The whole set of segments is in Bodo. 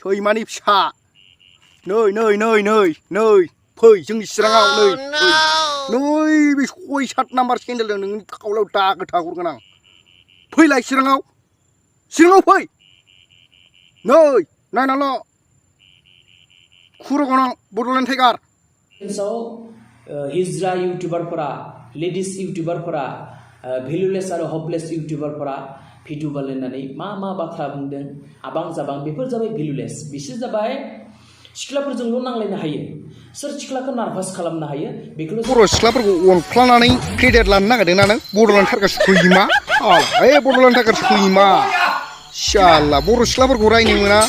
सैमानि फिसा नै फै जोंनि चिराङाव नै बे 6-7 नाम्बार सेन्देलजों नोंनि खावलायाव दागो थाहरगोन आं फैलाय चिराङाव फै नै नायनाल' खुर गोनां बड'लेण्ड टाइगार हिजरा इउटुबारफोरा लेडिस इउटुबारफोरा भेलुलेस आरो हपलेस इउटुबारफोरा भिडिअ बानायनानै मा बाथ्रा बुंदों आबां जाबां बेफोर जाबाय भेलुलेस बिसोर जाबाय सिख्लाफोरजोंल' नांलायनो हायो सोर सिख्लाखौ नार्भास खालामनो हायो बेखौल' बर' सिख्लाफोरखौ अनफ्लानानै क्रेडिट लानो नागिरदों ना नों बड'लेण्ड टाइगार सैमा बड'लेण्ड टाइगार सैमा शाला बर' सिख्लाफोरखौ रायनो मोना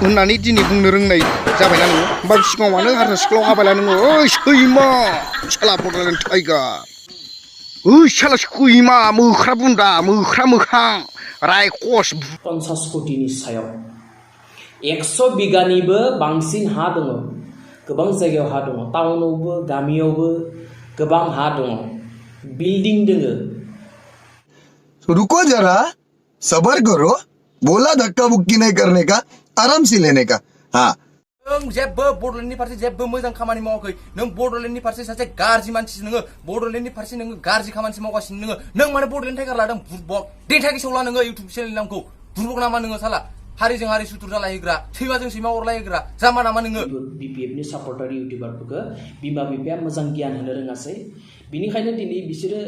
होननानै दिनै बुंनो रोंनाय जाबायना नोङो होमबा सिगाङाव मानो हारसा सिख्लायाव हाबायला नोङो ओइ सैमा शाला बड'लेण्ड टाइगार ओइ शाला सैमा मोख्रा बुन्दा मोख्रा मोखां रायखस 50 कोटिनि सायाव 100 बिगानिबो बांसिन हा दङ गोबां जायगायाव हा दङ टाउनावबो गामियावबो गोबां हा दङ बिल्डिं दङो रुको जरा सबर करो बोला धक्का बुक्की नहीं करने का आराम से लेने का हाँ नों जेबो बड'लेण्डनि फारसे जेबो मोजां खामानि मावाखै नों बड'लेण्डनि फारसे सासे गाज्रि मानसि नोङो बड'लेण्डनि फारसे नोङो गाज्रि खामानि मावगासिनो नों माने बड'लेण्ड टाइगार लादों बुरबक देन्था गेसावला नोङो इउटुब चेनेलनि नामखौ बुरबक नामा नोङो साला हारिजों हारि सुथुर जालायहोग्रा सैमाजों सैमा अरलायहोग्रा जामा नामा नोङो बिपिएफनि सापर्टार इउटुबारफोरखौ बिमा बिफाया मोजां गियान होनो रोङासै बिनिखायनो दिनै बिसोरो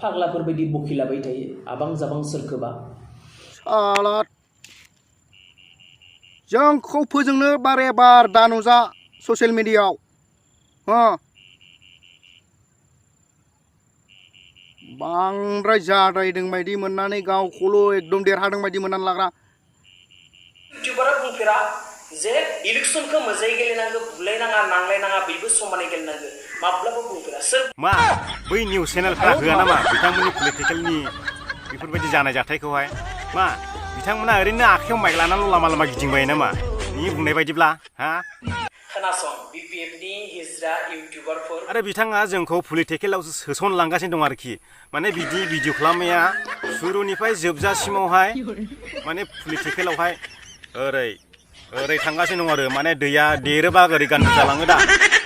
फाग्लाफोर बायदि बखिलाबाय थायो आबां जाबां सोरखोबा साला जोंखौ फोजोंनो बारे बार दानुजा ससियेल मिडियायाव बांद्राय जाद्रायदों बायदि मोननानै गावखौल' एकदम देरहादों बायदि मोननानै लाग्रा इउटुबारा बुंफेरा जे इलेक्सनखौ मोजाङै गेलेनांगौ बुलायनाङा नांलायनाङा बेबो समानै गेलेनांगौ माब्लाबा बुंफेरा सोर मा बै निउस चेनेलफोरा होआ नामा बिथांमोननि पलिटिकेलनि बेफोरबायदि जानाय जाथायखौहाय मा बिथांमोना ओरैनो आखायाव माइक लानानै लामा गिदिंबाय नामा नि बुंनाय बायदिब्ला हा खोनासं बिपिएफनि हिजरा इउटुबारफोर आरो बिथाङा जोंखौ पलिटिकेलावसो सोसनलांगासिनो दं आरोखि माने बिदि भिडिअ खालामनाया शुरुनिफ्राय जोबजासिमावहाय माने पलिटिकेलावहाय ओरै थांगासिनो दं आरो माने दैया देरोबा ओरै गान्थु जालाङो दा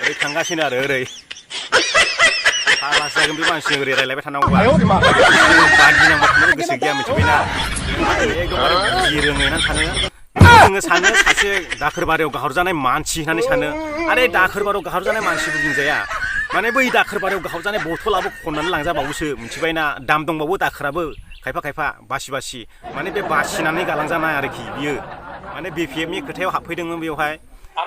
ओरै थांगासिनो आरो ओरै फाग्लासो जागोन बे मानसिजों ओरै रायलायबाय थानांगौबा बागिनांबा थानो गोसो गैया मिथिबायना एकदमबारे बुजि रोङैनानै थानो जोङो सानो सासे दाखोर बारियाव गाहरजानाय मानसि होननानै सानो आरे दाखोर बारियाव गाहरजानाय मानसिबो बुंजाया माने बै दाखोर बारियाव गाहरजानाय बथलाबो खननानै लांजाबावोसो मिथिबायना दाम दंबावो दाखोराबो खायफा बासि माने बे बासिनानै गालांजानाय आरोखि बियो माने बिपिएफनि खोथायाव हाबफैदोंमोन बेवहाय